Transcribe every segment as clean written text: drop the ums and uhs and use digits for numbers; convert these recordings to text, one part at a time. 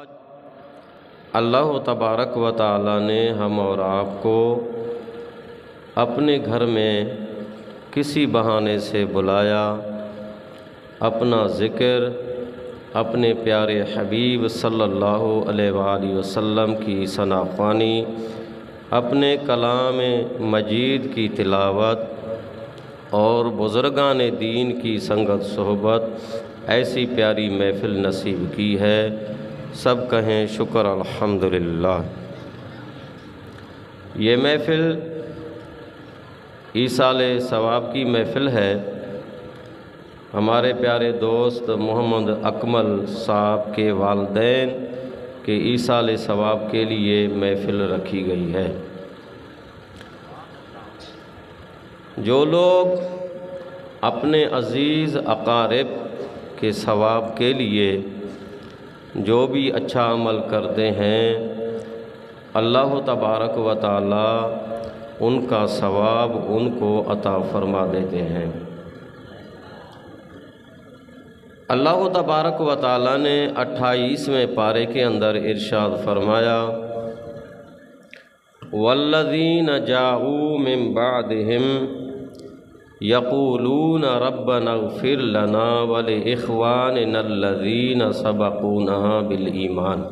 بعد اللہ تبارک و تعالی نے ہم اور آپ کو اپنے گھر میں کسی بہانے سے بلایا، اپنا ذکر اپنے پیارے حبیب صلی اللہ علیہ وآلہ وسلم کی ثنا خوانی، اپنے کلام مجید کی تلاوت اور بزرگان دین کی سنگت صحبت، ایسی پیاری محفل نصیب کی ہے۔ سب کہیں شکر الحمدللہ۔ یہ محفل ایصال ثواب کی محفل ہے۔ ہمارے پیارے دوست محمد اکمل صاحب کے والدین کے ایصال ثواب کے لیے محفل رکھی گئی ہے۔ جو لوگ اپنے عزیز اقارب کے ثواب کے لیے جو بھی اچھا عمل کرتے ہیں، اللہ تبارک و تعالی ان کا ثواب ان کو عطا فرما دیتے ہیں۔ اللہ تبارک و تعالی نے 28ویں پارے کے اندر ارشاد فرمایا، والذین جاءوا من بعدہم یقولون ربنا اغفر لنا ولإخواننا الذین سبقونا بالایمان۔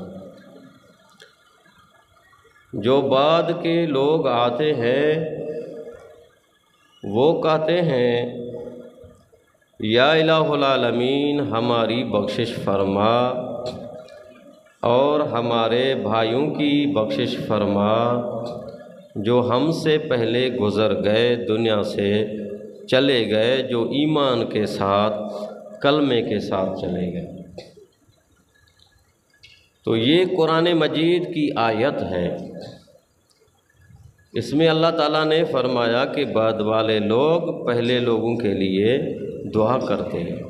جو بعد کے لوگ آتے ہیں وہ کہتے ہیں، یا الہ العالمین ہماری بخشش فرما اور ہمارے بھائیوں کی بخشش فرما جو ہم سے پہلے گزر گئے، دنیا سے چلے گئے، جو ایمان کے ساتھ کلمے کے ساتھ چلے گئے۔ تو یہ قرآن مجید کی آیت ہے۔ اس میں اللہ تعالیٰ نے فرمایا کہ بعد والے لوگ پہلے لوگوں کے لیے دعا کرتے ہیں،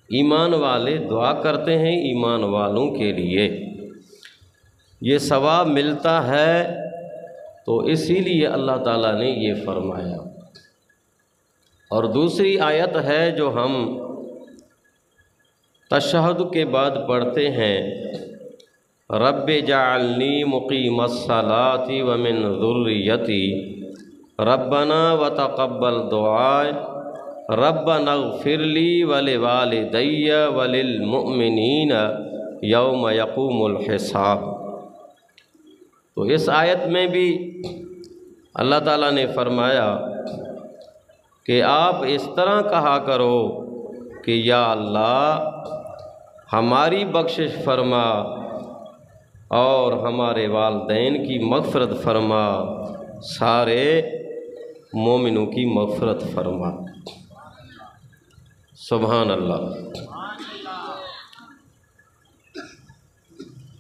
ایمان والے دعا کرتے ہیں ایمان والوں کے لیے، یہ ثواب ملتا ہے۔ تو اسی لیے اللہ تعالیٰ نے یہ فرمایا۔ اور دوسری آیت ہے جو ہم تشہد کے بعد پڑھتے ہیں، رب جعلنی مقیم الصلاۃ ومن ذریتی ربنا وتقبل دعائے ربنا اغفر لی ولوالدی وللمؤمنین یوم یقوم الحساب۔ تو اس آیت میں بھی اللہ تعالیٰ نے فرمایا کہ آپ اس طرح کہا کرو کہ یا اللہ ہماری بخشش فرما اور ہمارے والدین کی مغفرت فرما، سارے مومنوں کی مغفرت فرما۔ سبحان اللہ۔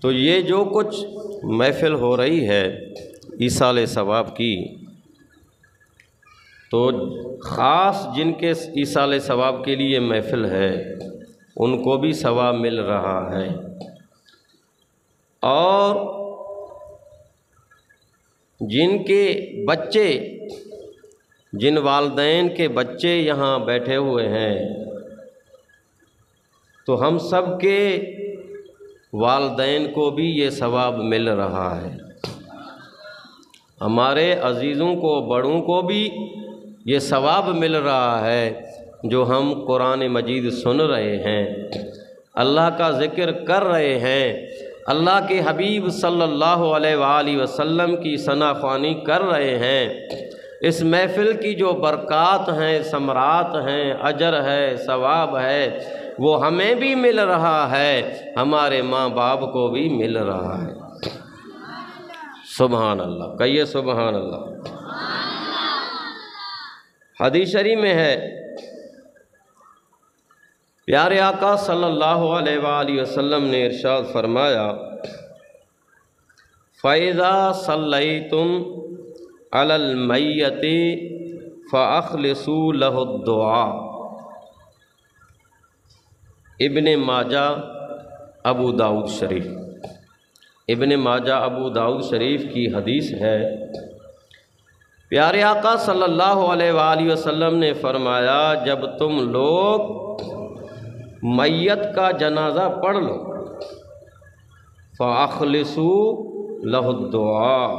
تو یہ جو کچھ محفل ہو رہی ہے ایصال ثواب کی، تو خاص جن کے ایصال ثواب کے لیے محفل ہے ان کو بھی ثواب مل رہا ہے، اور جن کے بچے، جن والدین کے بچے یہاں بیٹھے ہوئے ہیں، تو ہم سب کے والدین کو بھی یہ ثواب مل رہا ہے، ہمارے عزیزوں کو، بڑوں کو بھی یہ ثواب مل رہا ہے جو ہم قرآن مجید سن رہے ہیں، اللہ کا ذکر کر رہے ہیں، اللہ کے حبیب صلی اللہ علیہ وآلہ وسلم کی ثنا خوانی کر رہے ہیں۔ اس محفل کی جو برکات ہیں، ثمرات ہیں، اجر ہے، ثواب ہے، وہ ہمیں بھی مل رہا ہے، ہمارے ماں باپ کو بھی مل رہا ہے۔ سبحان اللہ، کہیے سبحان اللہ۔ حدیث شریف میں ہے، پیارے آقا صلی اللہ علیہ وآلہ وسلم نے ارشاد فرمایا، فَإِذَا صَلَّيْتُمْ عَلَى الْمَيِّتِ فَأَخْلِصُوا لَهُ الدُّعَاءَ۔ ابن ماجہ ابو داؤد شریف، ابن ماجہ ابو داؤد شریف کی حدیث ہے۔ پیارے آقا صلی اللہ علیہ وآلہ وسلم نے فرمایا، جب تم لوگ میت کا جنازہ پڑھ لو فَأَخْلِصُوا لَهُ الدُّعَاء،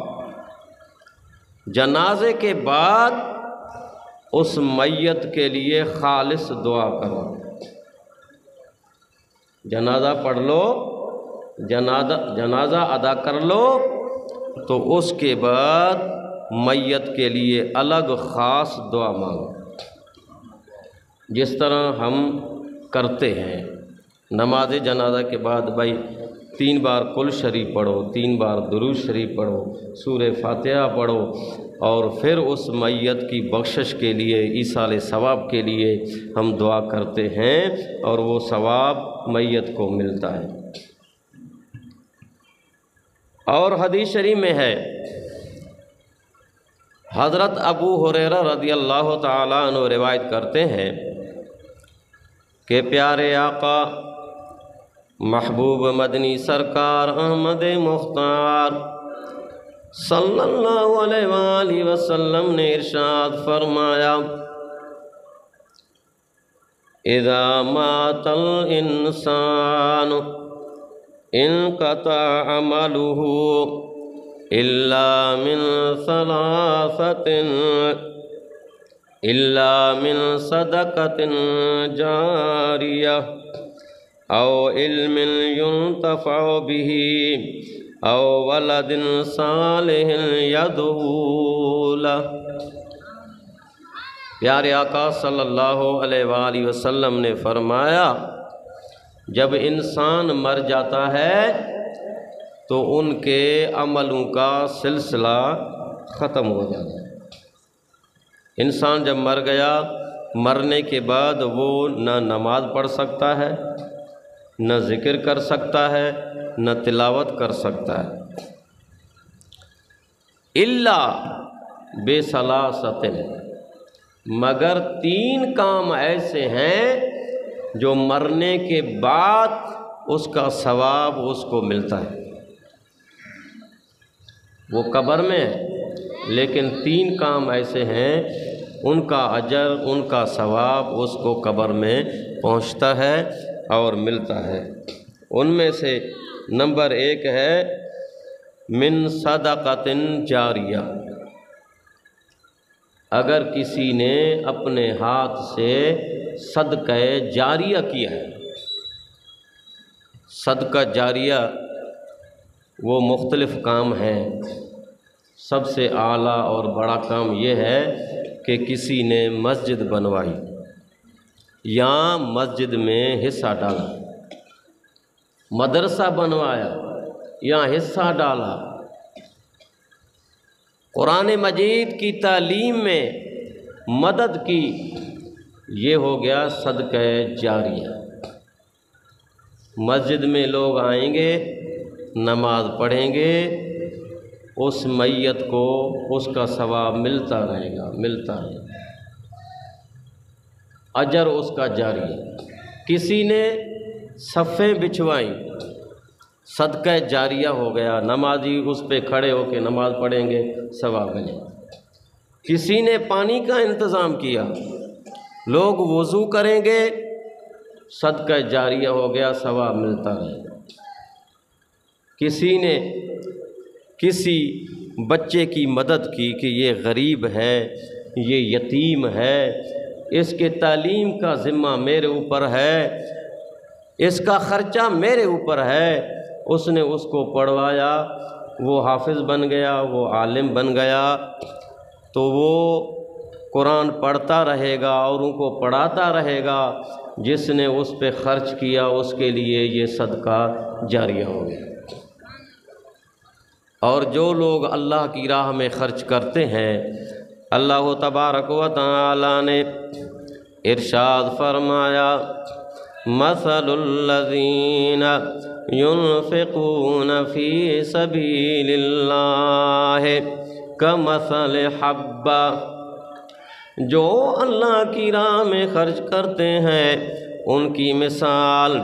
جنازے کے بعد اس میت کے لیے خالص دعا کرو۔ جنازہ پڑھ لو، جنازہ ادا کر لو، تو اس کے بعد میت کے لیے الگ خاص دعا مانگو، جس طرح ہم کرتے ہیں۔ نماز جنازہ کے بعد بھائی 3 بار کل شریف پڑھو، 3 بار درود شریف پڑھو، سورہ فاتحہ پڑھو، اور پھر اس میت کی بخشش کے لیے، ایصال ثواب کے لیے ہم دعا کرتے ہیں، اور وہ ثواب میت کو ملتا ہے۔ اور حدیث شریف میں ہے، حضرت ابو ہریرہ رضی اللہ تعالیٰ عنہ روایت کرتے ہیں کہ پیارے آقا محبوب مدنی سرکار احمد مختار صلی اللہ علیہ وآلہ وسلم نے ارشاد فرمایا، اذا مات الانسان انقطع عمله الا من صدقة جاریہ او علم ينتفع به او ولد صالح يدعو له۔ پیارے آقا صلی اللہ علیہ وآلہ وسلم نے فرمایا، جب انسان مر جاتا ہے تو ان کے عملوں کا سلسلہ ختم ہو جاتا ہے۔ انسان جب مر گیا، مرنے کے بعد وہ نہ نماز پڑھ سکتا ہے، نہ ذکر کر سکتا ہے، نہ تلاوت کر سکتا ہے، الا بثلاثۃ، مگر 3 کام ایسے ہیں جو مرنے کے بعد اس کا ثواب اس کو ملتا ہے۔ وہ قبر میں ہے، لیکن 3 کام ایسے ہیں، ان کا اجر، ان کا ثواب اس کو قبر میں پہنچتا ہے اور ملتا ہے۔ ان میں سے نمبر 1 ہے من صدقۃ جاریہ، اگر کسی نے اپنے ہاتھ سے صدقہ جاریہ کیا ہے۔ صدقہ جاریہ وہ مختلف کام ہیں، سب سے اعلیٰ اور بڑا کام یہ ہے کہ کسی نے مسجد بنوائی یا مسجد میں حصہ ڈالا، مدرسہ بنوایا یا حصہ ڈالا، قرآن مجید کی تعلیم میں مدد کی، یہ ہو گیا صدقہ جاریہ۔ مسجد میں لوگ آئیں گے، نماز پڑھیں گے، اس میت کو اس کا ثواب ملتا رہے گا، ملتا رہے گا، اجر اس کا جاری ہے۔ کسی نے صفیں بچھوائیں، صدقہ جاریہ ہو گیا، نمازی اس پہ کھڑے ہو کے نماز پڑھیں گے، ثواب ملے گا۔ کسی نے پانی کا انتظام کیا، لوگ وضو کریں گے، صدقہ جاریہ ہو گیا، ثواب ملتا رہے گا۔ کسی نے کسی بچے کی مدد کی کہ یہ غریب ہے، یہ یتیم ہے، اس کے تعلیم کا ذمہ میرے اوپر ہے، اس کا خرچہ میرے اوپر ہے، اس نے اس کو پڑھوایا، وہ حافظ بن گیا، وہ عالم بن گیا، تو وہ قرآن پڑھتا رہے گا اور ان کو پڑھاتا رہے گا۔ جس نے اس پہ خرچ کیا اس کے لیے یہ صدقہ جاریہ ہو گیا۔ اور جو لوگ اللہ کی راہ میں خرچ کرتے ہیں، اللہ تبارک و تعالی نے ارشاد فرمایا، مثل الذین ينفقون فی سبیل اللہ کمثل حبہ، جو اللہ کی راہ میں خرچ کرتے ہیں ان کی مثال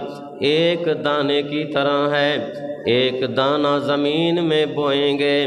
ایک دانے کی طرح ہے۔ ایک دانہ زمین میں بوئیں گے،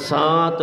7